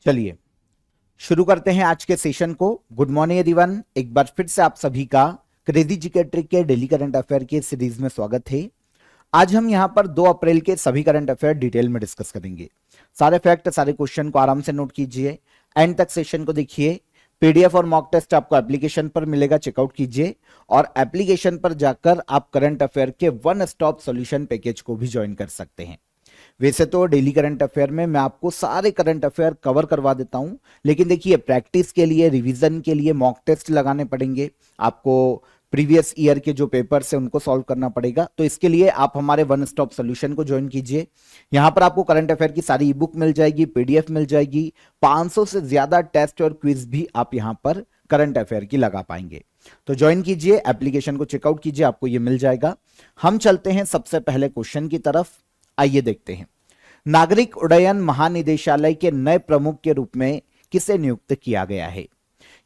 चलिए शुरू करते हैं आज के सेशन को। गुड मॉर्निंग एवरीवन, एक बार फिर से आप सभी का क्रेजी जीके ट्रिक के डेली करंट अफेयर के सीरीज में स्वागत है। आज हम यहां पर 2 अप्रैल के सभी करंट अफेयर डिटेल में डिस्कस करेंगे। सारे फैक्ट, सारे क्वेश्चन को आराम से नोट कीजिए, एंड तक सेशन को देखिए। पीडीएफ और मॉक टेस्ट आपको एप्लीकेशन पर मिलेगा, चेकआउट कीजिए और एप्लीकेशन पर जाकर आप करंट अफेयर के वन स्टॉप सॉल्यूशन पैकेज को भी ज्वाइन कर सकते हैं। वैसे तो डेली करंट अफेयर में मैं आपको सारे करंट अफेयर कवर करवा देता हूं, लेकिन देखिए प्रैक्टिस के लिए, रिवीजन के लिए मॉक टेस्ट लगाने पड़ेंगे आपको। प्रीवियस ईयर के जो पेपर्स है उनको सॉल्व करना पड़ेगा, तो इसके लिए आप हमारे वन स्टॉप सॉल्यूशन को ज्वाइन कीजिए। यहां पर आपको करंट अफेयर की सारी ई बुक मिल जाएगी, पीडीएफ मिल जाएगी, 500 से ज्यादा टेस्ट और क्विज भी आप यहां पर करंट अफेयर की लगा पाएंगे। तो ज्वाइन कीजिए, एप्लीकेशन को चेकआउट कीजिए, आपको ये मिल जाएगा। हम चलते हैं सबसे पहले क्वेश्चन की तरफ। आइए देखते हैं। नागरिक उड्डयन महानिदेशालय के नए प्रमुख के रूप में किसे नियुक्त किया गया है?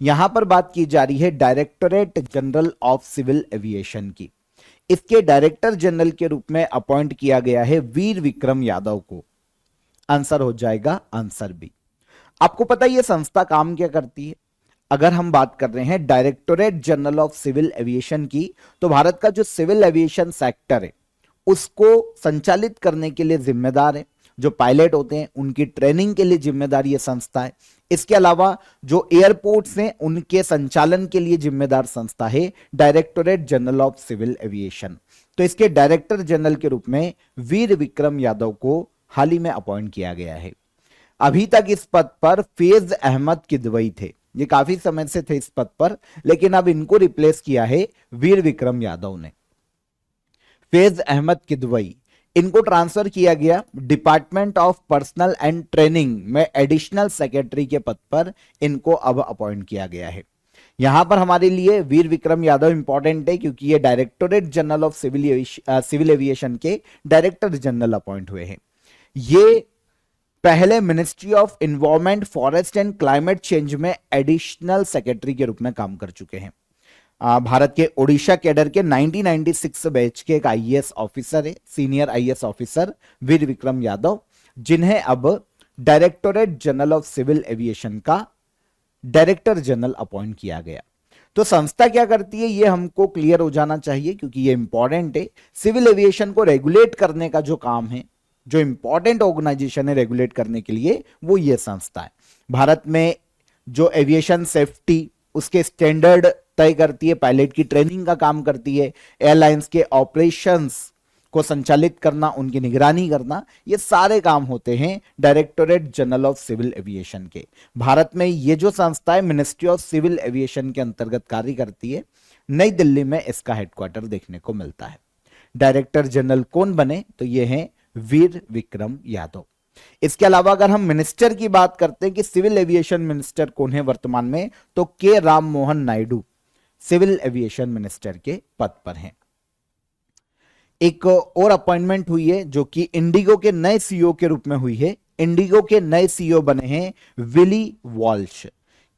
यहां पर बात की जा रही है directorate general of civil aviation की। इसके डायरेक्टर जनरल के रूप में अपॉइंट किया गया है वीर विक्रम यादव को। आंसर हो जाएगा आंसर बी। आपको पता है यह संस्था काम क्या करती है? अगर हम बात कर रहे हैं directorate general of civil aviation की, तो भारत का जो सिविल एविएशन सेक्टर है उसको संचालित करने के लिए जिम्मेदार है। जो पायलट होते हैं उनकी ट्रेनिंग के लिए जिम्मेदार ये संस्था है। इसके अलावा जो एयरपोर्ट्स हैं उनके संचालन के लिए जिम्मेदार संस्था है directorate general of civil aviation. तो इसके डायरेक्टर जनरल के रूप में वीर विक्रम यादव को हाल ही में अपॉइंट किया गया है। अभी तक इस पद पर फैज अहमद किदवई थे, ये काफी समय से थे इस पद पर, लेकिन अब इनको रिप्लेस किया है वीर विक्रम यादव ने। फैज अहमद किदवई, इनको ट्रांसफर किया गया department of personal and training में एडिशनल सेक्रेटरी के पद पर इनको अब अपॉइंट किया गया है। यहां पर हमारे लिए वीर विक्रम यादव इंपॉर्टेंट है क्योंकि ये directorate general of civil aviation के डायरेक्टर जनरल अपॉइंट हुए हैं। ये पहले ministry of environment, forest and climate change में एडिशनल सेक्रेटरी के रूप में काम कर चुके हैं। भारत के ओडिशा कैडर के 1996 बैच के एक आईएएस ऑफिसर है, senior IAS officer Vir Vikram Yadav, जिन्हें अब directorate general of civil aviation का डायरेक्टर जनरल अपॉइंट किया गया। तो संस्था क्या करती है ये हमको क्लियर हो जाना चाहिए क्योंकि ये इंपॉर्टेंट है। सिविल एविएशन को रेगुलेट करने का जो काम है, जो इंपॉर्टेंट ऑर्गेनाइजेशन है रेगुलेट करने के लिए, वो ये संस्था है। भारत में जो एविएशन सेफ्टी उसके स्टैंडर्ड तय करती है, पायलट की ट्रेनिंग का काम करती है, एयरलाइंस के ऑपरेशंस को संचालित करना, उनकी निगरानी करना, ये सारे काम होते हैं directorate general of civil aviation के। भारत में ये जो संस्था है मिनिस्ट्री ऑफ सिविल एविएशन के अंतर्गत कार्य करती है। नई दिल्ली में इसका हेडक्वार्टर देखने को मिलता है। डायरेक्टर जनरल कौन बने? तो ये हैं वीर विक्रम यादव। इसके अलावा अगर हम मिनिस्टर की बात करते हैं कि सिविल एविएशन मिनिस्टर कौन है वर्तमान में, तो K Ram Mohan Naidu civil aviation minister के पद पर हैं। एक और अपॉइंटमेंट हुई है जो कि इंडिगो के नए सीईओ के रूप में हुई है। इंडिगो के नए सीईओ बने हैं विली वॉल्श।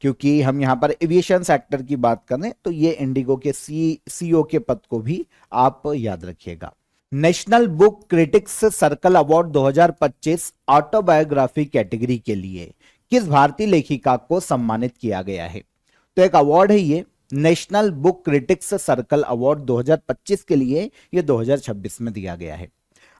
क्योंकि हम यहां पर एविएशन सेक्टर की बात करें तो ये इंडिगो के सीईओ के पद को भी आप याद रखिएगा। National book critics circle award 2025 autobiography category के लिए किस भारतीय लेखिका को सम्मानित किया गया है? तो एक अवार्ड है ये, national book critics circle award 2025 के लिए, ये 2026 में दिया गया है।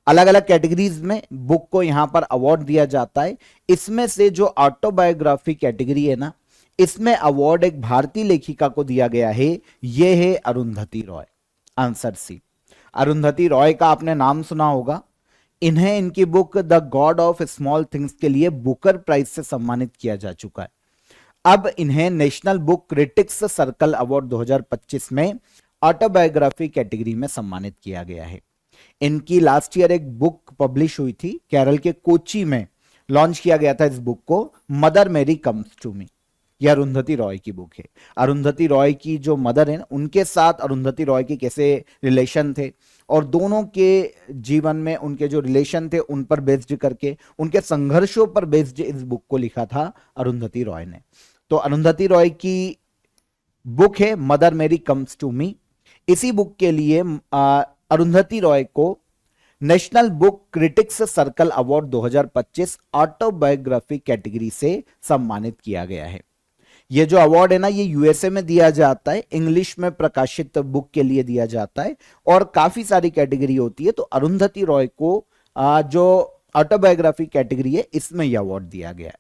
अलग अलग कैटेगरीज में बुक को यहां पर अवार्ड दिया जाता है। इसमें से जो ऑटोबायोग्राफी कैटेगरी है ना, इसमें अवार्ड एक भारतीय लेखिका को दिया गया है, यह है अरुंधति रॉय। Answer C. अरुंधति रॉय का आपने नाम सुना होगा। इन्हें इनकी book The God of Small Things के लिए बुकर प्राइज से सम्मानित किया जा चुका है। अब इन्हें national book critics circle award 2025 में ऑटोबायोग्राफी कैटेगरी में सम्मानित किया गया है। इनकी लास्ट ईयर एक बुक पब्लिश हुई थी, केरल के कोची में लॉन्च किया गया था इस बुक को, मदर मेरी कम्स टू मी। यह अरुंधति रॉय की बुक है। अरुंधति रॉय की जो मदर है उनके साथ अरुंधति रॉय के कैसे रिलेशन थे और दोनों के जीवन में उनके जो रिलेशन थे उन पर बेस्ड करके, उनके संघर्षों पर बेस्ड इस बुक को लिखा था अरुंधति रॉय ने। तो अरुंधति रॉय की बुक है मदर मेरी कम्स टू मी। इसी बुक के लिए अरुंधति रॉय को national book critics circle award 2025 autobiography category से सम्मानित किया गया है। ये जो अवार्ड है ना, ये यूएसए में दिया जाता है, इंग्लिश में प्रकाशित बुक के लिए दिया जाता है और काफी सारी कैटेगरी होती है। तो अरुंधति रॉय को जो ऑटोबायोग्राफी कैटेगरी है इसमें यह अवार्ड दिया गया है।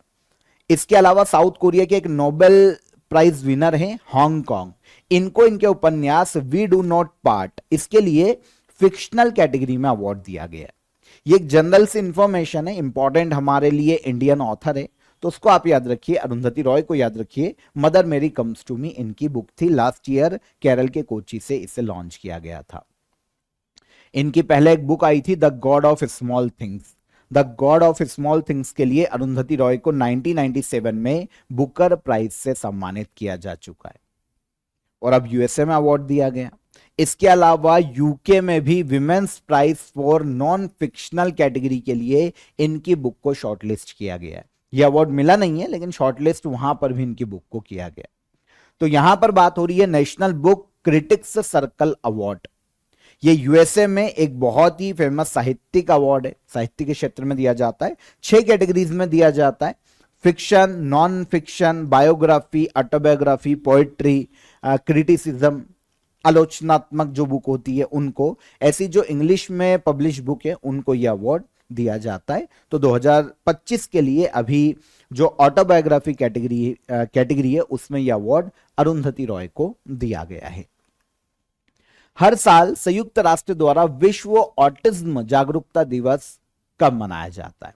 इसके अलावा साउथ कोरिया के एक नोबेल प्राइज विनर हैं हांगकांग, इनको इनके उपन्यास वी डू नॉट पार्ट इसके लिए फिक्शनल कैटेगरी में अवार्ड दिया गया है। ये एक जनरल से इंफॉर्मेशन है, इंपॉर्टेंट हमारे लिए, इंडियन ऑथर है तो उसको आप याद रखिए, अरुंधति रॉय को याद रखिए। मदर मेरी कम्स टू मी इनकी बुक थी, लास्ट ईयर केरल के कोची से इसे लॉन्च किया गया था। इनकी पहले एक बुक आई थी the God of Small things. The God of Small Things के लिए अरुंधति रॉय को 1997 में बुकर प्राइज से सम्मानित किया जा चुका है और अब यूएसए में अवार्ड दिया गया। इसके अलावा यूके में भी women's prize for non fictional category के लिए इनकी बुक को शॉर्टलिस्ट किया गया है। यह अवार्ड मिला नहीं है लेकिन शॉर्टलिस्ट वहां पर भी इनकी बुक को किया गया। तो यहां पर बात हो रही है national book critics circle award. ये यूएसए में एक बहुत ही फेमस साहित्यिक अवार्ड है, साहित्य के क्षेत्र में दिया जाता है। 6 कैटेगरीज में दिया जाता है, fiction, non fiction, biography, autobiography, poetry, criticism, आलोचनात्मक जो बुक होती है उनको, ऐसी जो इंग्लिश में पब्लिश बुक है उनको यह अवार्ड दिया जाता है। तो 2025 के लिए अभी जो ऑटोबायोग्राफी कैटेगरी है उसमें यह अवार्ड अरुंधति रॉय को दिया गया है। हर साल संयुक्त राष्ट्र द्वारा विश्व ऑटिज्म जागरूकता दिवस कब मनाया जाता है?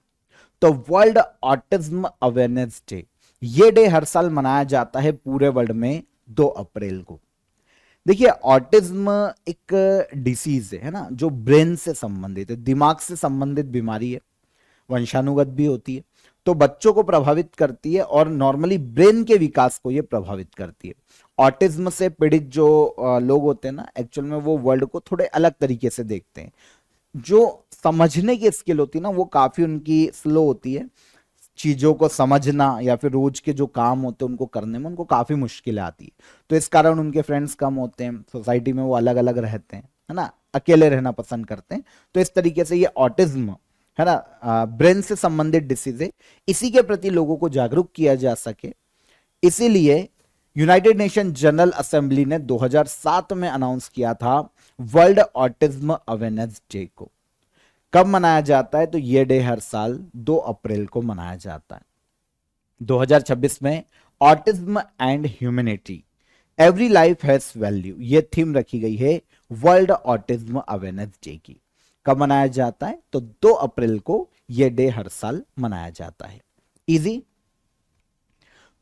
तो वर्ल्ड ऑटिज्म अवेयरनेस डे, ये डे हर साल मनाया जाता है पूरे वर्ल्ड में 2 अप्रैल को। देखिए ऑटिज्म एक डिसीज है ना, जो ब्रेन से संबंधित है, दिमाग से संबंधित बीमारी है, वंशानुगत भी होती है, तो बच्चों को प्रभावित करती है और नॉर्मली ब्रेन के विकास को ये प्रभावित करती है। ऑटिज्म से पीड़ित जो लोग होते हैं ना, एक्चुअल में वो वर्ल्ड को थोड़े अलग तरीके से देखते हैं। जो समझने की स्किल होती है ना वो काफी उनकी स्लो होती है, चीजों को समझना या फिर रोज के जो काम होते हैं उनको करने में उनको काफी मुश्किल आती है। तो इस कारण उनके फ्रेंड्स कम होते हैं, सोसाइटी में वो अलग अलग रहते हैं, है ना, अकेले रहना पसंद करते हैं। तो इस तरीके से ये ऑटिज्म है ना, ब्रेन से संबंधित डिसीज है, इसी के प्रति लोगों को जागरूक किया जा सके, इसीलिए यूनाइटेड नेशन जनरल असेंबली ने 2007 में अनाउंस किया था वर्ल्ड ऑटिज्म अवेयरनेस डे को। कब मनाया जाता है? तो यह डे हर साल 2 अप्रैल को मनाया जाता है। 2026 में autism and humanity, every life has value, यह थीम रखी गई है वर्ल्ड ऑटिज्म अवेयरनेस डे की। कब मनाया जाता है? तो 2 अप्रैल को यह डे हर साल मनाया जाता है। इजी।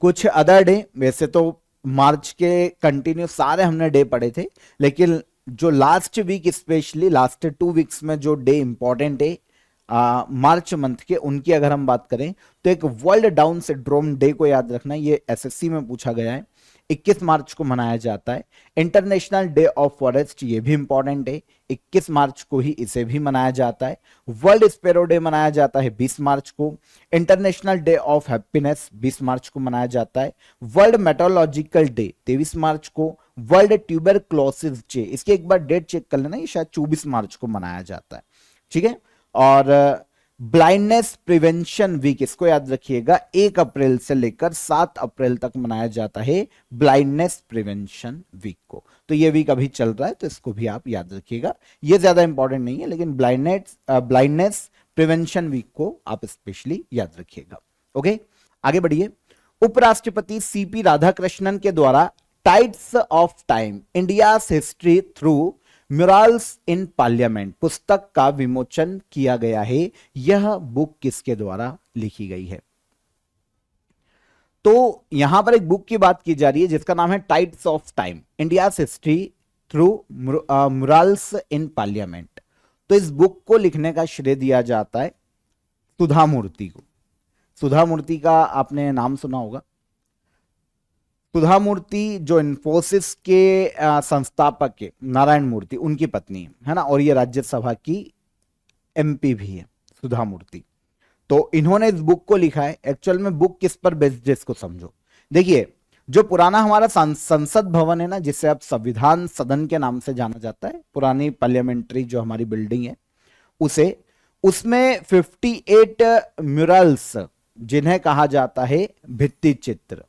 कुछ अदर डे, वैसे तो मार्च के कंटिन्यू सारे हमने डे पढ़े थे, लेकिन जो last week specially last 2 weeks में जो डे इंपॉर्टेंट है मार्च मंथ के, उनकी अगर हम बात करें तो एक वर्ल्ड डाउन सिंड्रोम डे को याद रखना, ये एसएससी में पूछा गया है, 21 मार्च को मनाया जाता है। इंटरनेशनल डे ऑफ फॉरेस्ट, ये भी इंपॉर्टेंट है, 21 मार्च को ही इसे भी मनाया जाता है। वर्ल्ड स्पैरो डे मनाया जाता है 20 मार्च को। इंटरनेशनल डे ऑफ हैप्पीनेस 20 मार्च को मनाया जाता है। वर्ल्ड मेट्रोलॉजिकल डे 23 मार्च को। वर्ल्ड ट्यूबरक्लोसिस डे, इसकी एक बार डेट चेक कर लेना, ये शायद 24 मार्च को मनाया जाता है, ठीक है। और ब्लाइंडनेस प्रिवेंशन वीक, इसको याद रखिएगा, 1 अप्रैल से लेकर 7 अप्रैल तक मनाया जाता है ब्लाइंडनेस प्रिवेंशन वीक को। तो ये वीक अभी चल रहा है तो इसको भी आप याद रखिएगा, ये ज्यादा इंपॉर्टेंट नहीं है, लेकिन ब्लाइंडनेस प्रिवेंशन वीक को आप स्पेशली याद रखिएगा। ओके, आगे बढ़िए। उपराष्ट्रपति सीपी राधाकृष्णन के द्वारा tides of time India's history through murals in parliament पुस्तक का विमोचन किया गया है। यह बुक किसके द्वारा लिखी गई है? तो यहां पर एक बुक की बात की जा रही है जिसका नाम है tides of time India's history through murals in parliament. तो इस बुक को लिखने का श्रेय दिया जाता है सुधा मूर्ति को। सुधा मूर्ति का आपने नाम सुना होगा। सुधा मूर्ति जो इन्फोसिस के संस्थापक है नारायण मूर्ति, उनकी पत्नी है ना, और ये राज्यसभा की एमपी भी है सुधा मूर्ति। तो इन्होंने इस बुक को लिखा है। एक्चुअल में बुक किस पर बेस्ड है इसको समझो। देखिए, जो पुराना हमारा संसद भवन है ना, जिसे अब संविधान सदन के नाम से जाना जाता है, पुरानी पार्लियामेंट्री जो हमारी बिल्डिंग है, उसे, उसमें 58 म्यूरल्स जिन्हें कहा जाता है भित्ति चित्र,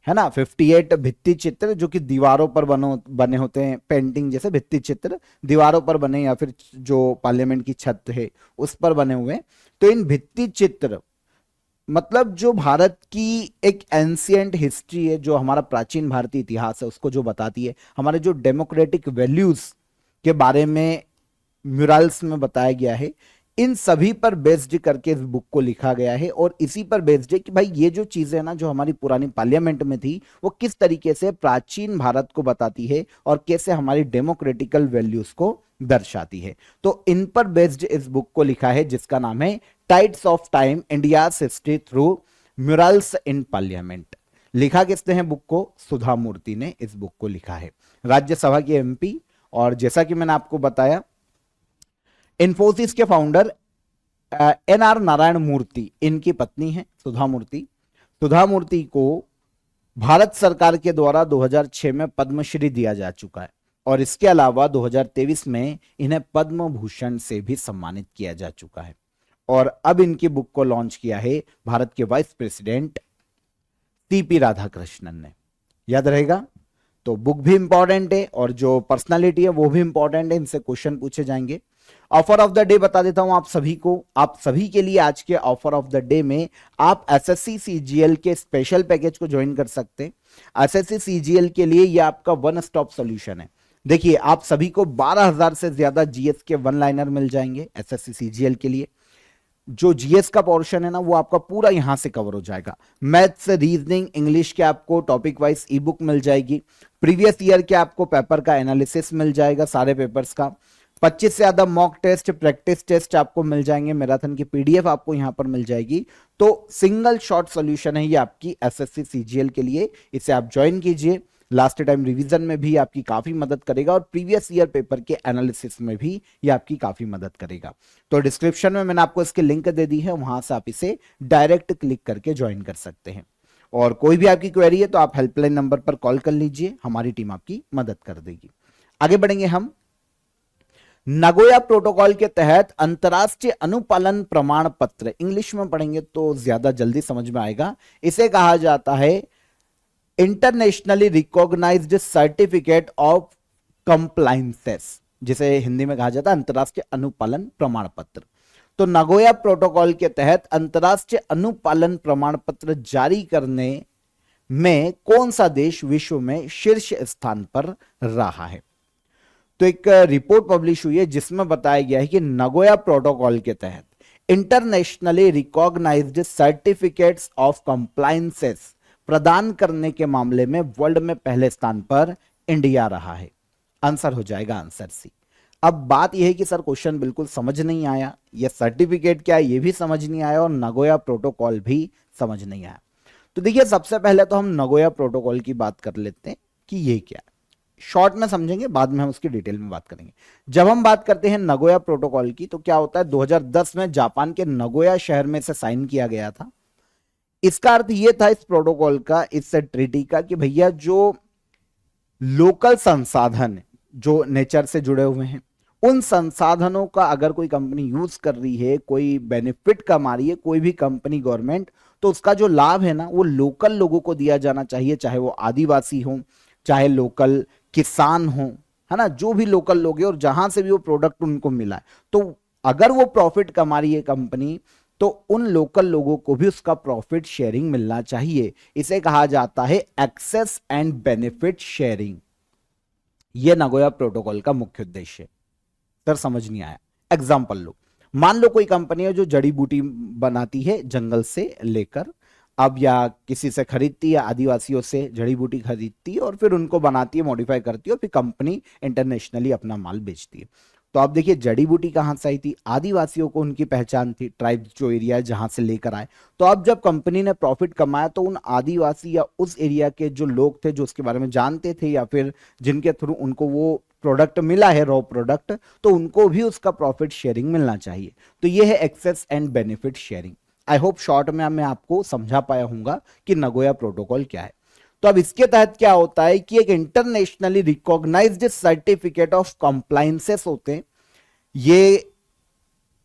है ना, 58 भित्ति चित्र जो कि दीवारों पर बने होते हैं, पेंटिंग जैसे भित्ति चित्र दीवारों पर बने या फिर जो पार्लियामेंट की छत है उस पर बने हुए। तो इन भित्ति चित्र मतलब जो भारत की एक एंशियंट हिस्ट्री है, जो हमारा प्राचीन भारतीय इतिहास है उसको जो बताती है, हमारे जो डेमोक्रेटिक वैल्यूज के बारे में म्यूरल्स में बताया गया है, इन सभी पर बेस्ड करके इस बुक को लिखा गया है। और इसी पर बेस्ड है कि भाई ये जो चीजें ना जो हमारी पुरानी पार्लियामेंट में थी वो किस तरीके से प्राचीन भारत को बताती है और कैसे हमारी डेमोक्रेटिकल वैल्यूज को दर्शाती है। तो इन पर बेस्ड इस बुक को लिखा है जिसका नाम है tides of time India's history through murals in parliament. लिखा किसने है बुक को? सुधा मूर्ति ने इस बुक को लिखा है, राज्यसभा के एमपी। और जैसा कि मैंने आपको बताया, इन्फोसिस के फाउंडर एनआर नारायण मूर्ति इनकी पत्नी है सुधा मूर्ति। सुधा मूर्ति को भारत सरकार के द्वारा 2006 में पद्मश्री दिया जा चुका है और इसके अलावा 2023 में इन्हें पद्म भूषण से भी सम्मानित किया जा चुका है। और अब इनकी बुक को लॉन्च किया है भारत के वाइस प्रेसिडेंट सीपी राधाकृष्णन ने। याद रहेगा? तो बुक भी इंपॉर्टेंट है और जो पर्सनालिटी है वो भी इंपॉर्टेंट है, इनसे क्वेश्चन पूछे जाएंगे। ऑफर ऑफ द डे बता देता हूं आप सभी को। आप सभी के लिए आज के ऑफर ऑफ द डे में आप एसएससी सीजीएल के स्पेशल पैकेज को ज्वाइन कर सकते हैं। एसएससी सीजीएल के लिए ये आपका वन स्टॉप सॉल्यूशन है। देखिए, आप सभी को 12,000 से ज्यादा जीएस के वन लाइनर मिल जाएंगे एसएससी सीजीएल के लिए। जो जीएस का पोर्शन है ना वो आपका पूरा यहां से कवर हो जाएगा। मैथ्स, रीजनिंग, इंग्लिश के आपको टॉपिक वाइज ई बुक मिल जाएगी। प्रीवियस ईयर के आपको पेपर का एनालिसिस मिल जाएगा, सारे पेपर्स का। 25 से ज्यादा मॉक टेस्ट, प्रैक्टिस टेस्ट आपको मिल जाएंगे। मैराथन की पीडीएफ आपको यहां पर मिल जाएगी। तो सिंगल शॉर्ट सॉल्यूशन है ये आपकी एसएससी सीजीएल के लिए। इसे आप ज्वाइन कीजिए। लास्ट टाइम रिवीजन में भी आपकी काफी मदद करेगा और प्रीवियस ईयर पेपर के एनालिसिस में भी ये आपकी काफी मदद करेगा। तो डिस्क्रिप्शन में मैंने आपको इसकी लिंक दे दी है, वहां से आप इसे डायरेक्ट क्लिक करके ज्वाइन कर सकते हैं। और कोई भी आपकी क्वेरी है तो आप हेल्पलाइन नंबर पर कॉल कर लीजिए, हमारी टीम आपकी मदद कर देगी। आगे बढ़ेंगे हम। नगोया प्रोटोकॉल के तहत अंतरराष्ट्रीय अनुपालन प्रमाण पत्र, इंग्लिश में पढ़ेंगे तो ज्यादा जल्दी समझ में आएगा। इसे कहा जाता है internationally recognised certificate of compliances, जिसे हिंदी में कहा जाता है अंतरराष्ट्रीय अनुपालन प्रमाण पत्र। तो नगोया प्रोटोकॉल के तहत अंतरराष्ट्रीय अनुपालन प्रमाण पत्र जारी करने में कौन सा देश विश्व में शीर्ष स्थान पर रहा है? तो एक रिपोर्ट पब्लिश हुई है जिसमें बताया गया है कि नगोया प्रोटोकॉल के तहत internationally recognised certificates of compliances प्रदान करने के मामले में वर्ल्ड में पहले स्थान पर इंडिया रहा है। आंसर हो जाएगा आंसर सी। अब बात यह है कि सर क्वेश्चन बिल्कुल समझ नहीं आया, यह सर्टिफिकेट क्या है ये भी समझ नहीं आया और नगोया प्रोटोकॉल भी समझ नहीं आया। तो देखिए, सबसे पहले तो हम नगोया प्रोटोकॉल की बात कर लेते हैं कि ये क्या है। शॉर्ट में समझेंगे, बाद में हम उसकी डिटेल में बात करेंगे। जब हम बात करते हैं नगोया प्रोटोकॉल की तो क्या होता है, 2010 में जापान के नगोया शहर में से साइन किया गया था। इसका अर्थ यह था इस प्रोटोकॉल का, इस ट्रीटी का, कि भैया जो लोकल संसाधन जो नेचर से जुड़े हुए हैं उन संसाधनों का अगर कोई कंपनी यूज कर रही है, कोई बेनिफिट कमा रही है, कोई भी कंपनी, गवर्नमेंट, तो उसका जो लाभ है ना वो लोकल लोगों को दिया जाना चाहिए, चाहे वो आदिवासी हो, चाहे लोकल किसान हो, है ना, जो भी लोकल लोग हैं और जहां से भी वो प्रोडक्ट उनको मिला है, तो अगर वो प्रॉफिट कमा रही है कंपनी तो उन लोकल लोगों को भी उसका प्रॉफिट शेयरिंग मिलना चाहिए। इसे कहा जाता है एक्सेस एंड बेनिफिट शेयरिंग। यह नगोया प्रोटोकॉल का मुख्य उद्देश्य है। सर समझ नहीं आया? एग्जांपल लो, मान लो कोई कंपनी है जो जड़ी बूटी बनाती है जंगल से लेकर, अब या किसी से खरीदती है, या आदिवासियों से जड़ी बूटी खरीदती है और फिर उनको बनाती है, मॉडिफाई करती है और फिर कंपनी इंटरनेशनली अपना माल बेचती है। तो आप देखिए जड़ी बूटी कहां से आई थी? आदिवासियों को उनकी पहचान थी, ट्राइब जो एरिया है जहां से लेकर आए। तो अब जब कंपनी ने प्रॉफिट कमाया तो उन आदिवासी या उस एरिया के जो लोग थे जो उसके बारे में जानते थे या फिर जिनके थ्रू उनको वो प्रोडक्ट मिला है, रॉ प्रोडक्ट, तो उनको भी उसका प्रॉफिट शेयरिंग मिलना चाहिए। तो ये है access and benefit sharing. I hope short में मैं आपको समझा पाया हूंगा कि नगोया प्रोटोकॉल क्या है। तो अब इसके तहत क्या होता है कि एक internationally recognised certificate of compliances होते हैं। ये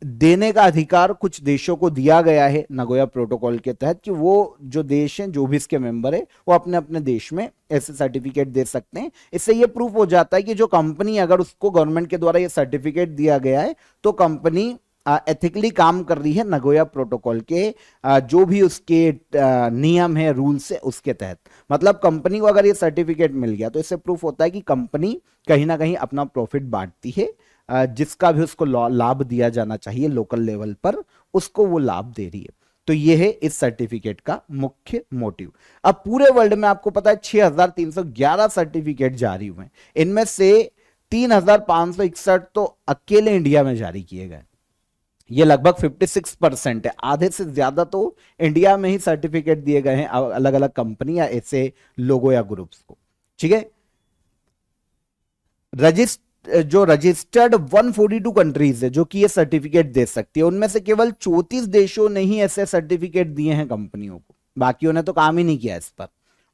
देने का अधिकार कुछ देशों को दिया गया है नगोया प्रोटोकॉल के तहत कि वो जो देश हैं जो भी इसके मेंबर है वो अपने अपने देश में ऐसे सर्टिफिकेट दे सकते हैं। इससे ये प्रूफ हो जाता है कि जो कंपनी, अगर उसको गवर्नमेंट के द्वारा ये सर्टिफिकेट दिया गया है तो कंपनी एथिकली काम कर रही है नगोया प्रोटोकॉल के जो भी उसके नियम है, रूल्स है, उसके तहत। मतलब कंपनी को अगर ये सर्टिफिकेट मिल गया तो इससे प्रूफ होता है कि कंपनी कहीं ना कहीं अपना प्रॉफिट बांटती है, जिसका भी उसको लाभ दिया जाना चाहिए लोकल लेवल पर, उसको वो लाभ दे रही है। तो ये है इस सर्टिफिकेट का मुख्य मोटिव। अब पूरे वर्ल्ड में आपको पता है 6311 सर्टिफिकेट जारी हुए हैं, इनमें से 3561 तो अकेले इंडिया में जारी किए गए। ये लगभग 56% है, आधे से ज्यादा तो इंडिया में ही सर्टिफिकेट दिए गए हैं अलग अलग कंपनी या ऐसे लोगों या ग्रुप्स को। ठीक है, जो रजिस्टर्ड 142 कंट्रीज है जो कि ये सर्टिफिकेट दे सकती है, उनमें से केवल 34 देशों ने ही ऐसे सर्टिफिकेट दिए हैं कंपनियों को, बाकियों ने तो काम ही नहीं किया इस पर।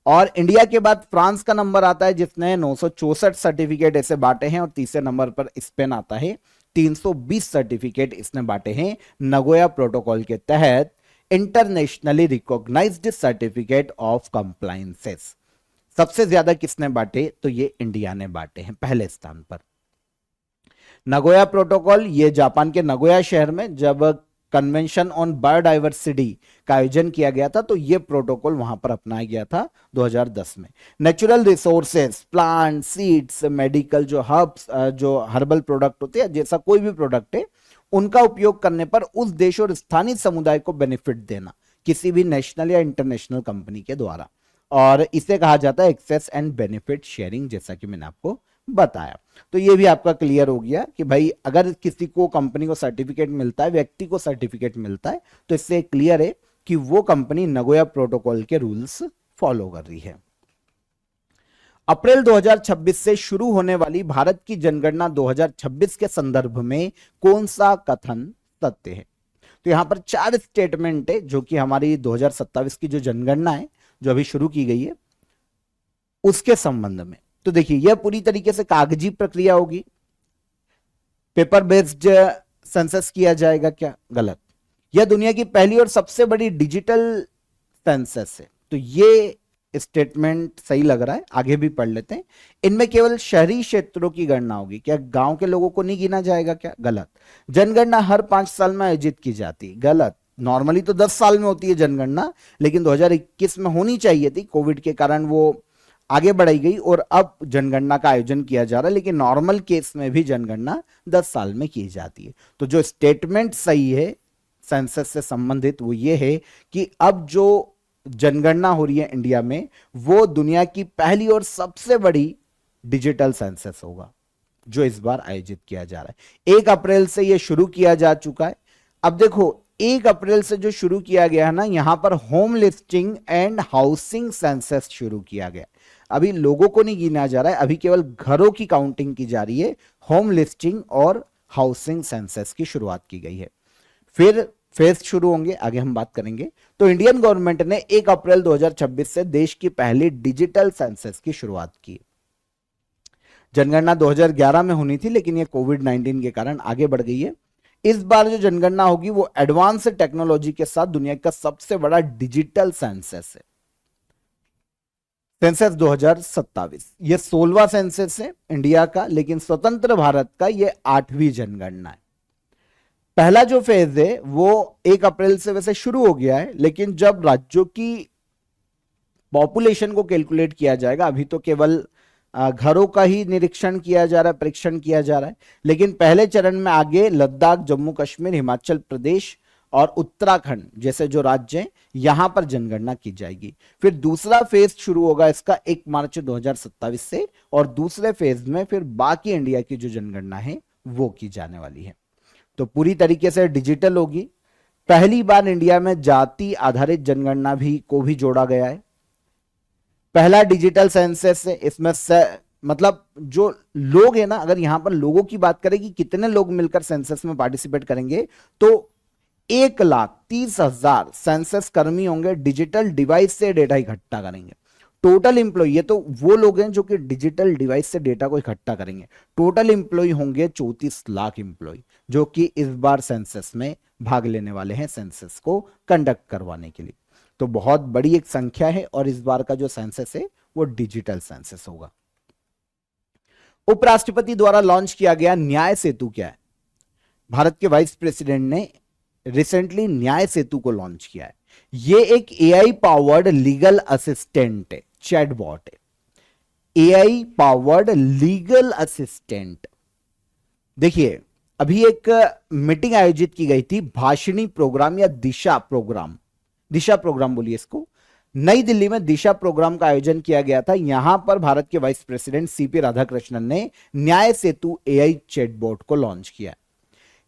और इंडिया के बाद फ्रांस का नंबर आता है जिसने 964 सर्टिफिकेट ऐसे बांटे हैं, और तीसरे नंबर पर स्पेन आता है, 320 सर्टिफिकेट इसने बांटे हैं नगोया प्रोटोकॉल के तहत internationally recognised certificate of compliances. सबसे ज्यादा किसने बांटे? तो ये इंडिया ने बांटे हैं पहले स्थान पर। नगोया प्रोटोकॉल ये जापान के नगोया शहर में जब कन्वेंशन ऑन बायोडाइवर्सिटी का आयोजन किया गया था तो ये प्रोटोकॉल वहां पर अपनाया गया था 2010 में। Natural resources, plant, seeds, medical जो हर्ब्स, जो हर्बल प्रोडक्ट होते हैं, जैसा कोई भी प्रोडक्ट है, उनका उपयोग करने पर उस देश और स्थानीय समुदाय को बेनिफिट देना किसी भी नेशनल या इंटरनेशनल कंपनी के द्वारा, और इसे कहा जाता है एक्सेस एंड बेनिफिट शेयरिंग, जैसा कि मैंने आपको बताया। तो ये भी आपका क्लियर हो गया कि भाई अगर किसी को, कंपनी को सर्टिफिकेट मिलता है, व्यक्ति को सर्टिफिकेट मिलता है, तो इससे क्लियर है कि वो कंपनी नगोया प्रोटोकॉल के रूल्स फॉलो कर रही है। अप्रैल 2026 से शुरू होने वाली भारत की जनगणना 2026 के संदर्भ में कौन सा कथन सत्य है? तो यहां पर 4 स्टेटमेंट है जो कि हमारी 2027 की जो जनगणना है जो अभी शुरू की गई है उसके संबंध में। तो देखिए, यह पूरी तरीके से कागजी प्रक्रिया होगी, पेपर बेस्ड सेंसस किया जाएगा क्या? गलत। यह दुनिया की पहली और सबसे बड़ी डिजिटल सेंसस है, तो ये स्टेटमेंट सही लग रहा है, आगे भी पढ़ लेते हैं। इनमें केवल शहरी क्षेत्रों की गणना होगी क्या? गांव के लोगों को नहीं गिना जाएगा क्या? गलत। जनगणना हर 5 साल में आयोजित की जाती, गलत। नॉर्मली तो 10 साल में होती है जनगणना, लेकिन 2021 में होनी चाहिए थी, कोविड के कारण वो आगे बढ़ाई गई और अब जनगणना का आयोजन किया जा रहा है, लेकिन नॉर्मल केस में भी जनगणना 10 साल में की जाती है। तो जो स्टेटमेंट सही है सेंसस से संबंधित वो ये है कि अब जो जनगणना हो रही है इंडिया में वो दुनिया की पहली और सबसे बड़ी डिजिटल सेंसस होगा जो इस बार आयोजित किया जा रहा है। 1 अप्रैल से यह शुरू किया जा चुका है। अब देखो, 1 अप्रैल से जो शुरू किया गया है ना, यहां पर home listing and housing census शुरू किया गया। अभी लोगों को नहीं गिना जा रहा है, अभी केवल घरों की काउंटिंग की जा रही है। होम लिस्टिंग और हाउसिंग सेंसस की शुरुआत की गई है, फिर फेज शुरू होंगे, आगे हम बात करेंगे। तो इंडियन गवर्नमेंट ने 1 अप्रैल 2026 से देश की पहली डिजिटल सेंसस की शुरुआत की। जनगणना 2011 में होनी थी, लेकिन ये कोविड-19 के कारण आगे बढ़ गई है। इस बार जो जनगणना होगी वो एडवांस टेक्नोलॉजी के साथ दुनिया का सबसे बड़ा डिजिटल सेंसस है। सेंसस 2027 ये 16वां सेंसस है इंडिया का, लेकिन स्वतंत्र भारत का ये 8वीं जनगणना है। पहला जो फेज है वो 1 अप्रैल से वैसे शुरू हो गया है, लेकिन जब राज्यों की पॉपुलेशन को कैलकुलेट किया जाएगा, अभी तो केवल घरों का ही निरीक्षण किया जा रहा है, परीक्षण किया जा रहा है, लेकिन पहले चरण में आगे लद्दाख, जम्मू कश्मीर, हिमाचल प्रदेश और उत्तराखंड जैसे जो राज्य हैं यहां पर जनगणना की जाएगी। फिर दूसरा फेज शुरू होगा इसका 1 मार्च 2027 से, और दूसरे फेज में फिर बाकी इंडिया की जो जनगणना है वो की जाने वाली है। तो पूरी तरीके से डिजिटल होगी। पहली बार इंडिया में जाति आधारित जनगणना को भी जोड़ा गया है। पहला डिजिटल सेंसस है, इसमें मतलब जो लोग है ना, अगर यहां पर लोगों की बात करें कि कितने लोग मिलकर सेंसस में पार्टिसिपेट करेंगे, तो 1,30,000 सेंसस कर्मी होंगे, डिजिटल डिवाइस से डेटा इकट्ठा करेंगे। टोटल एम्प्लॉय, ये तो वो लोग हैं जो कि डिजिटल डिवाइस से डेटा को इकट्ठा करेंगे। टोटल एम्प्लॉय होंगे 34 लाख एम्प्लॉय, जो कि इस बार सेंसस में भाग लेने वाले हैं, सेंसस को कंडक्ट करवाने के लिए। तो बहुत बड़ी एक संख्या है, और इस बार का जो सेंसस है वो डिजिटल सेंसस होगा। उपराष्ट्रपति द्वारा लॉन्च किया गया न्याय सेतु क्या है? भारत के वाइस प्रेसिडेंट ने रिसेंटली न्याय सेतु को लॉन्च किया है। ये एक एआई पावर्ड लीगल असिस्टेंट है, चैटबॉट है, एआई पावर्ड लीगल असिस्टेंट। देखिए, अभी एक मीटिंग आयोजित की गई थी, भाषिणी प्रोग्राम या दिशा प्रोग्राम, दिशा प्रोग्राम बोलिए इसको। नई दिल्ली में दिशा प्रोग्राम का आयोजन किया गया था। यहां पर भारत के वाइस प्रेसिडेंट सीपी राधाकृष्णन ने न्याय सेतु एआई चैटबॉट को लॉन्च किया।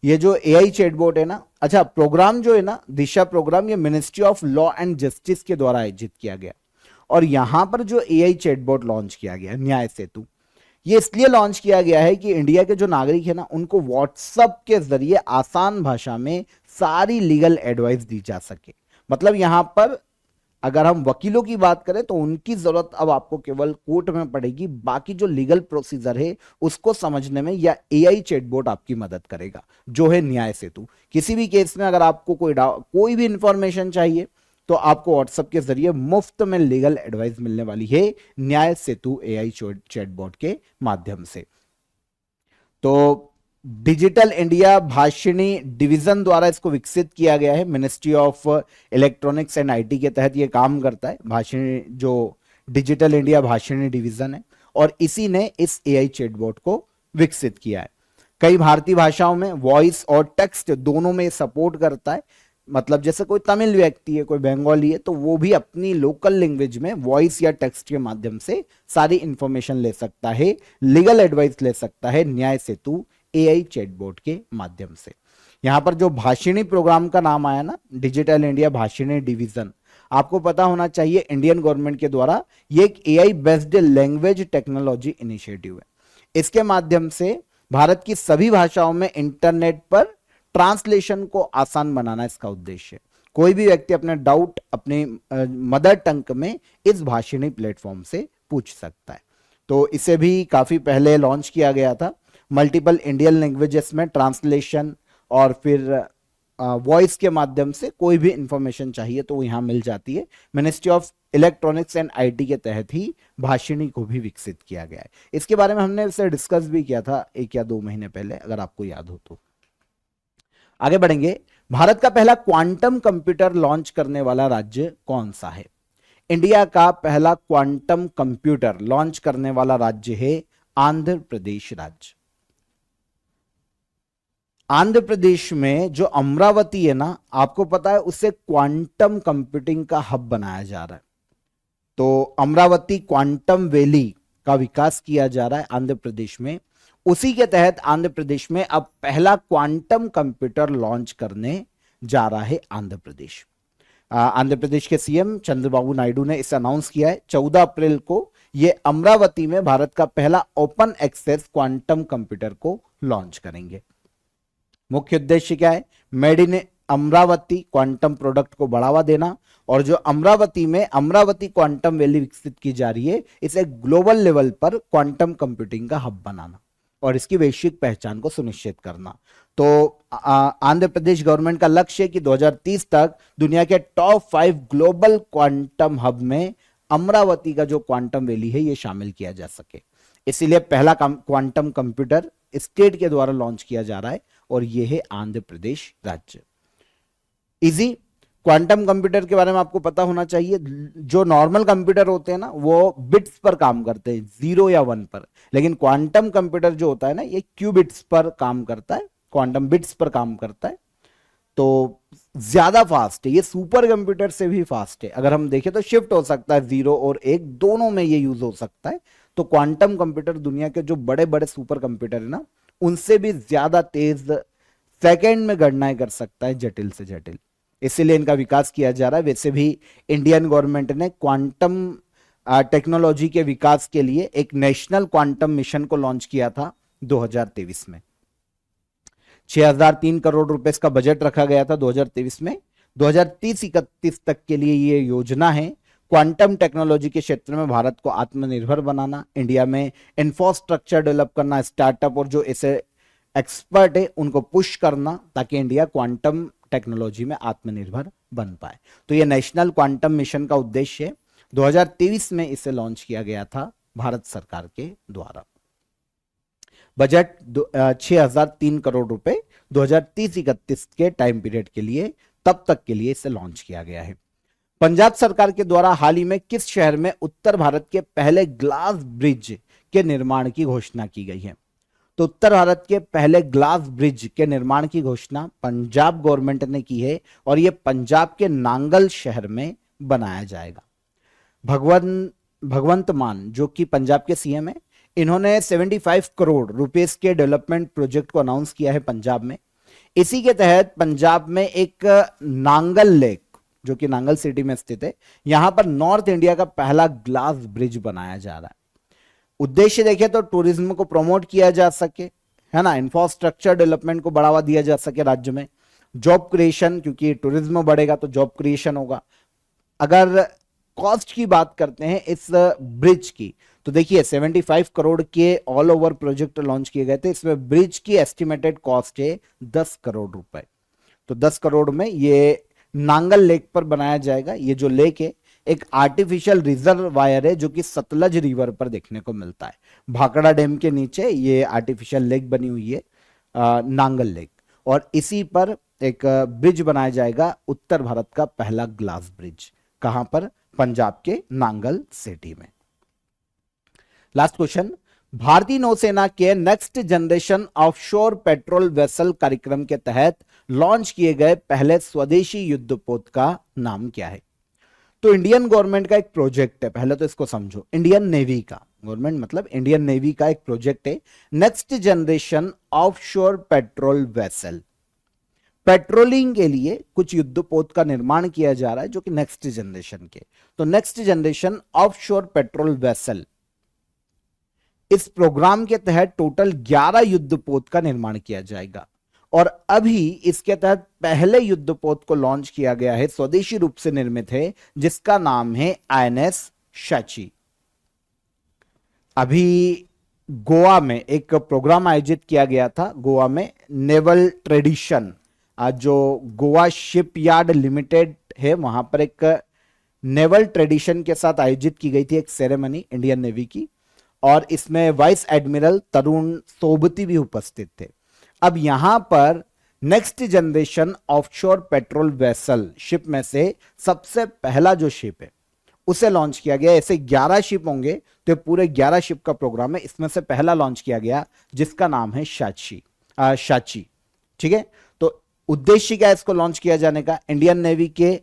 ये जो एआई चैटबॉट है ना, अच्छा प्रोग्राम जो है ना, दिशा प्रोग्राम, ये ministry of law and justice के द्वारा आयोजित किया गया। और यहां पर जो एआई चैटबॉट लॉन्च किया गया न्याय सेतु, ये इसलिए लॉन्च किया गया है कि इंडिया के जो नागरिक है ना, उनको व्हाट्सएप के जरिए आसान भाषा में सारी लीगल एडवाइस दी जा सके। मतलब यहां पर अगर हम वकीलों की बात करें तो उनकी जरूरत अब आपको केवल कोर्ट में पड़ेगी, बाकी जो लीगल प्रोसीजर है उसको समझने में या एआई चैटबॉट आपकी मदद करेगा, जो है न्याय सेतु। किसी भी केस में अगर आपको कोई भी इंफॉर्मेशन चाहिए तो आपको व्हाट्सएप के जरिए मुफ्त में लीगल एडवाइस मिलने वाली है न्याय सेतु एआई चैटबॉट के माध्यम से। तो डिजिटल इंडिया भाषिणी डिवीजन द्वारा इसको विकसित किया गया है। Ministry of electronics and IT के तहत ये काम करता है, भाषिणी जो डिजिटल इंडिया भाषिणी डिवीजन है, और इसी ने इस एआई चैटबॉट को विकसित किया है। कई भारतीय भाषाओं में वॉइस और टेक्स्ट दोनों में सपोर्ट करता है। मतलब जैसे कोई तमिल व्यक्ति है, कोई बंगाली है, तो वो भी अपनी लोकल लैंग्वेज में वॉइस या टेक्स्ट के माध्यम से सारी इंफॉर्मेशन ले सकता है, लीगल एडवाइस ले सकता है न्याय सेतु एआई चैटबॉट के माध्यम से। यहां पर जो भाषिणी प्रोग्राम का नाम आया ना, डिजिटल इंडिया भाषिणी डिवीजन, आपको पता होना चाहिए इंडियन गवर्नमेंट के द्वारा ये एक AI based language technology initiative है। इसके माध्यम से भारत की सभी भाषाओं में इंटरनेट पर ट्रांसलेशन को आसान बनाना इसका उद्देश्य है। कोई भी व्यक्ति अपने डाउट अपने मदर टंग में इस भाषिणी प्लेटफॉर्म से पूछ सकता है। तो इसे भी काफी पहले लॉन्च किया गया था। मल्टीपल इंडियन लैंग्वेजेस में ट्रांसलेशन और फिर वॉइस के माध्यम से कोई भी इंफॉर्मेशन चाहिए तो यहां मिल जाती है। Ministry of electronics and IT के तहत ही भाषिणी को भी विकसित किया गया है। इसके बारे में हमने इसे डिस्कस भी किया था 1 या 2 महीने पहले, अगर आपको याद हो तो। आगे बढ़ेंगे। भारत का पहला क्वांटम कंप्यूटर लॉन्च करने वाला राज्य कौन सा है? इंडिया का पहला क्वांटम कंप्यूटर लॉन्च करने वाला राज्य है आंध्र प्रदेश राज्य। आंध्र प्रदेश में जो अमरावती है ना, आपको पता है उसे क्वांटम कंप्यूटिंग का हब बनाया जा रहा है। तो अमरावती क्वांटम वैली का विकास किया जा रहा है आंध्र प्रदेश में। उसी के तहत आंध्र प्रदेश में अब पहला क्वांटम कंप्यूटर लॉन्च करने जा रहा है आंध्र प्रदेश। आंध्र प्रदेश के सीएम चंद्रबाबू नायडू ने इसे अनाउंस किया है। 14 अप्रैल को ये अमरावती में भारत का पहला ओपन एक्सेस क्वांटम कंप्यूटर को लॉन्च करेंगे। मुख्य उद्देश्य क्या है? Made in Amravati quantum product को बढ़ावा देना, और जो अमरावती में अमरावती क्वांटम वैली विकसित की जा रही है, इसे ग्लोबल लेवल पर क्वांटम कंप्यूटिंग का हब बनाना और इसकी वैश्विक पहचान को सुनिश्चित करना। तो आंध्र प्रदेश गवर्नमेंट का लक्ष्य है कि 2030 तक दुनिया के टॉप 5 ग्लोबल क्वांटम हब में अमरावती का जो क्वांटम वैली है ये शामिल किया जा सके। इसीलिए पहला क्वांटम कंप्यूटर स्टेट के द्वारा लॉन्च किया जा रहा है, और यह है आंध्र प्रदेश राज्य। इजी क्वांटम कंप्यूटर के बारे में आपको पता होना चाहिए। जो नॉर्मल कंप्यूटर होते हैं ना, वो बिट्स पर काम करते हैं, 0 या 1 पर, लेकिन क्वांटम कंप्यूटर जो होता है ना, ये क्यूबिट्स पर काम करता है, क्वांटम बिट्स पर काम करता है। तो ज्यादा फास्ट है, ये सुपर कंप्यूटर से भी फास्ट है। अगर हम देखें तो शिफ्ट हो सकता है 0 और 1 दोनों में ये यूज हो सकता है। तो क्वांटम कंप्यूटर दुनिया के जो बड़े बड़े सुपर कंप्यूटर है ना, उनसे भी ज्यादा तेज सेकंड में गणनाएं कर सकता है, जटिल से जटिल। इसीलिए इनका विकास किया जा रहा है। वैसे भी इंडियन गवर्नमेंट ने क्वांटम टेक्नोलॉजी के विकास के लिए एक नेशनल क्वांटम मिशन को लॉन्च किया था 2023 में। 6003 करोड़ रुपए इसका बजट रखा गया था 2023 में। 2030-31 तक के लिए ये योजना है। क्वांटम टेक्नोलॉजी के क्षेत्र में भारत को आत्मनिर्भर बनाना, इंडिया में इंफ्रास्ट्रक्चर डेवलप करना, स्टार्टअप और जो ऐसे एक्सपर्ट है उनको पुश करना ताकि इंडिया क्वांटम टेक्नोलॉजी में आत्मनिर्भर बन पाए। तो ये नेशनल क्वांटम मिशन का उद्देश्य है। 2023 में इसे लॉन्च किया गया था भारत सरकार के द्वारा। बजट 6003 करोड़ रुपए 2030-31 के टाइम पीरियड के लिए, तब तक के लिए इसे लॉन्च किया गया है। पंजाब सरकार के द्वारा हाल ही में किस शहर में उत्तर भारत के पहले ग्लास ब्रिज के निर्माण की घोषणा की गई है? तो उत्तर भारत के पहले ग्लास ब्रिज के निर्माण की घोषणा पंजाब गवर्नमेंट ने की है और यह पंजाब के नांगल शहर में बनाया जाएगा। भगवंत मान जो कि पंजाब के सीएम है, इन्होंने 75 करोड़ रुपीस के डेवलपमेंट प्रोजेक्ट को अनाउंस किया है पंजाब में। इसी के तहत पंजाब में एक नांगल लेक जो कि नांगल सिटी में स्थित है, यहां पर नॉर्थ इंडिया का पहला ग्लास ब्रिज बनाया जा रहा है। उद्देश्य देखें तो टूरिज्म को प्रमोट किया जा सके, है ना, इंफ्रास्ट्रक्चर डेवलपमेंट को बढ़ावा दिया जा सके राज्य में, जॉब क्रिएशन, क्योंकि टूरिज्म बढ़ेगा तो जॉब क्रिएशन होगा। अगर कॉस्ट की बात करते हैं इस ब्रिज की, तो देखिए 75 करोड़ के ऑल ओवर प्रोजेक्ट लॉन्च किए गए थे। इसमें ब्रिज की एस्टिमेटेड कॉस्ट है 10 करोड़ रुपए। तो 10 करोड़ में ये नांगल लेक पर बनाया जाएगा। ये जो लेक है एक आर्टिफिशियल रिजर्वायर है जो कि सतलज रिवर पर देखने को मिलता है। भाखड़ा डैम के नीचे ये आर्टिफिशियल लेक बनी हुई है, नांगल लेक, और इसी पर एक ब्रिज बनाया जाएगा, उत्तर भारत का पहला ग्लास ब्रिज। कहां पर? पंजाब के नांगल सिटी में। लास्ट क्वेश्चन, भारतीय नौसेना के next generation offshore patrol vessel कार्यक्रम के तहत लॉन्च किए गए पहले स्वदेशी युद्धपोत का नाम क्या है? तो इंडियन गवर्नमेंट का एक प्रोजेक्ट है, पहले तो इसको समझो। इंडियन नेवी का, गवर्नमेंट मतलब इंडियन नेवी का एक प्रोजेक्ट है, next generation offshore patrol vessel. Patrolling के लिए कुछ युद्धपोत का निर्माण किया जा रहा है जो कि नेक्स्ट जनरेशन के। तो next generation offshore patrol vessel, इस प्रोग्राम के तहत टोटल 11 युद्धपोत का निर्माण किया जाएगा और अभी इसके तहत पहले युद्धपोत को लॉन्च किया गया है, स्वदेशी रूप से निर्मित है, जिसका नाम है आईएनएस शाची। अभी गोवा में एक प्रोग्राम आयोजित किया गया था, गोवा में नेवल ट्रेडिशन, जो गोवा शिपयार्ड लिमिटेड है, वहां पर एक नेवल ट्रेडिशन के साथ आयोजित की गई थी एक सेरेमनी इंडियन नेवी की, और इसमें वाइस एडमिरल तरुण सोबती भी उपस्थित थे। अब यहां पर next generation offshore patrol vessel ship में से सबसे पहला जो शिप है उसे लॉन्च किया गया। ऐसे 11 शिप होंगे तो पूरे 11 शिप का प्रोग्राम है, इसमें से पहला लॉन्च किया गया जिसका नाम है शाची। ठीक है, तो उद्देश्य क्या है इसको लॉन्च किया जाने का? इंडियन नेवी के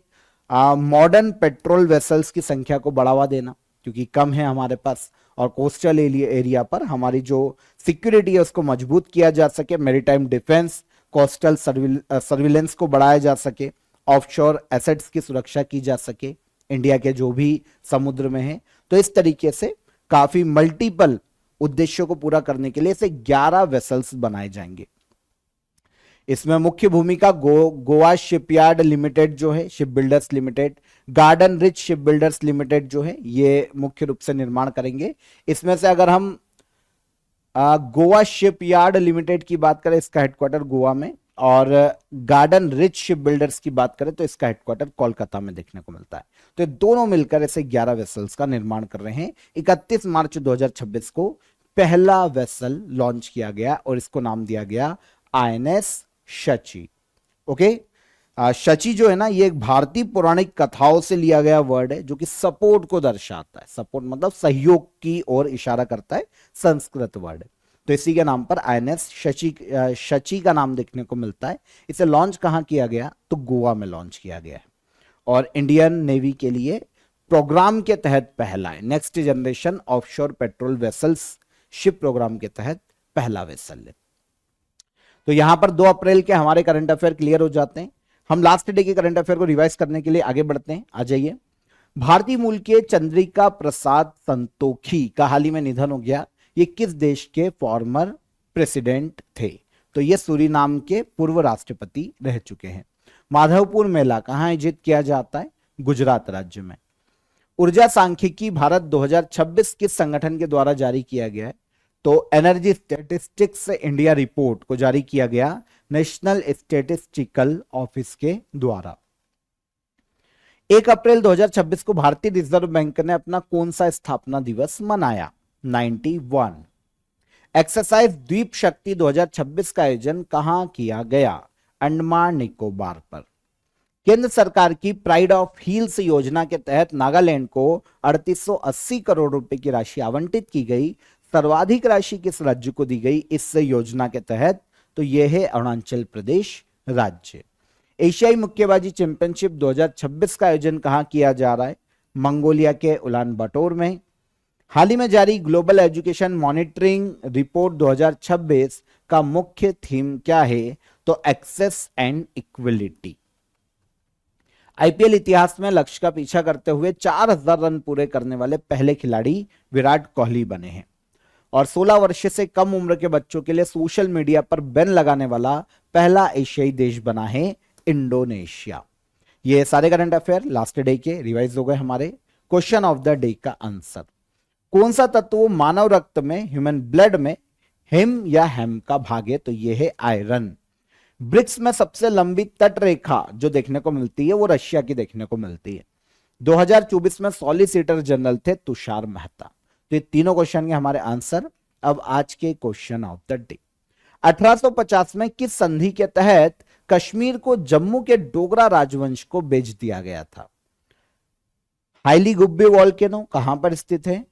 मॉडर्न पेट्रोल वेसल्स की संख्या को बढ़ावा देना, क्योंकि कम है हमारे पास, और कोस्टल एरिया पर हमारी जो सिक्योरिटी है उसको मजबूत किया जा सके, मैरीटाइम डिफेंस, कोस्टल सर्विलेंस को बढ़ाया जा सके, ऑफशोर एसेट्स की सुरक्षा की जा सके इंडिया के जो भी समुद्र में है। तो इस तरीके से काफी मल्टीपल उद्देश्यों को पूरा करने के लिए इसे 11 वेसल्स बनाए जाएंगे। इसमें मुख्य भूमिका गोवा शिपयार्ड लिमिटेड जो है, ship builders limited, garden rich ship builders limited जो है, ये मुख्य रूप से निर्माण करेंगे। इसमें से अगर हम गोवा शिपयार्ड लिमिटेड की बात करें, इसका हेडक्वार्टर गोवा में, और गार्डन रिच शिप बिल्डर्स की बात करें तो इसका हेडक्वार्टर कोलकाता में देखने को मिलता है। तो ये दोनों मिलकर ऐसे 11 वेसल्स का निर्माण कर रहे हैं। 31 मार्च 2026 को पहला वेसल लॉन्च किया गया और इसको नाम दिया गया आईएनएस शची। ओके, शची जो है ना, ये एक भारतीय पौराणिक कथाओं से लिया गया वर्ड है जो कि सपोर्ट को दर्शाता है। सपोर्ट मतलब सहयोग की ओर इशारा करता है, संस्कृत वर्ड है। तो इसी के नाम पर आईएनएस शची का नाम देखने को मिलता है। इसे लॉन्च कहां किया गया? तो गोवा में लॉन्च किया गया है और इंडियन नेवी के लिए प्रोग्राम के तहत पहला है। Next generation offshore patrol vessels ship programme के तहत पहला वेसल है। तो यहां पर 2 अप्रैल के हमारे करंट अफेयर क्लियर हो जाते हैं। हम लास्ट डे के करंट अफेयर को रिवाइज करने के लिए आगे बढ़ते हैं। आ जाइए। भारतीय मूल के चंद्रिका प्रसाद संतोखी का हाल ही में निधन हो गया। ये किस देश के फॉर्मर प्रेसिडेंट थे? तो ये सूरीनाम के पूर्व राष्ट्रपति रह चुके हैं। माधवपुर मेला कहां आयोजित किया जाता है? गुजरात राज्य में। ऊर्जा सांख्यिकी भारत 2026 किस संगठन के द्वारा जारी किया गया है? तो एनर्जी स्टैटिस्टिक्स इंडिया रिपोर्ट को जारी किया गया नेशनल स्टैटिस्टिकल ऑफिस के द्वारा। 1 अप्रैल 2026 को भारतीय रिजर्व बैंक ने अपना कौन सा स्थापना दिवस मनाया? 91। एक्सरसाइज द्वीप शक्ति 2026 का आयोजन कहां किया गया? अंडमान निकोबार पर। केंद्र सरकार की प्राइड ऑफ हिल्स योजना के तहत नागालैंड को 3880 करोड़ रुपए की राशि आवंटित की गई। सर्वाधिक राशि किस राज्य को दी गई इस योजना के तहत? तो यह है अरुणाचल प्रदेश राज्य। एशियाई मुक्केबाजी चैंपियनशिप 2026 का आयोजन कहां किया जा रहा है? मंगोलिया के उलान बाटोर में। हाल ही में जारी ग्लोबल एजुकेशन मॉनिटरिंग रिपोर्ट 2026 का मुख्य थीम क्या है? तो एक्सेस एंड इक्वलिटी। आईपीएल इतिहास में लक्ष्य का पीछा करते हुए 4000 रन पूरे करने वाले पहले खिलाड़ी विराट कोहली बने हैं। और 16 वर्ष से कम उम्र के बच्चों के लिए सोशल मीडिया पर बैन लगाने वाला पहला एशियाई देश बना है इंडोनेशिया। ये सारे करंट अफेयर लास्ट डे के रिवाइज हो गए हमारे। क्वेश्चन ऑफ द डे का आंसर, कौन सा तत्व मानव रक्त में ह्यूमन ब्लड में हिम या हेम का भाग है? तो यह है आयरन। ब्रिक्स में सबसे लंबी तट रेखा जो देखने को मिलती है वो रशिया की देखने को मिलती है। 2024 में सॉलिसिटर जनरल थे तुषार मेहता। तो ये तीनों क्वेश्चन के हमारे आंसर। अब आज के क्वेश्चन ऑफ द डे, 1850 में किस संधि के तहत कश्मीर को जम्मू के डोगरा राजवंश को बेच दिया गया था? हाईली गुब्बे वॉल्केनो कहां पर स्थित है?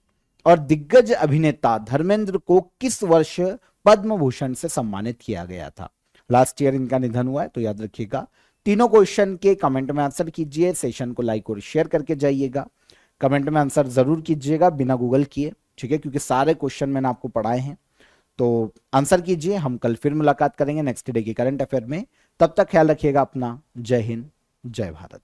और दिग्गज अभिनेता धर्मेंद्र को किस वर्ष पद्म भूषण से सम्मानित किया गया था? लास्ट ईयर इनका निधन हुआ है, तो याद रखिएगा। तीनों क्वेश्चन के कमेंट में आंसर कीजिए, सेशन को लाइक और शेयर करके जाइएगा। कमेंट में आंसर जरूर कीजिएगा बिना गूगल किए, ठीक है, क्योंकि सारे क्वेश्चन मैंने आपको पढ़ाए हैं। तो आंसर कीजिए। हम कल फिर मुलाकात करेंगे नेक्स्ट डे के करंट अफेयर में। तब तक ख्याल रखिएगा अपना। जय हिंद, जय भारत।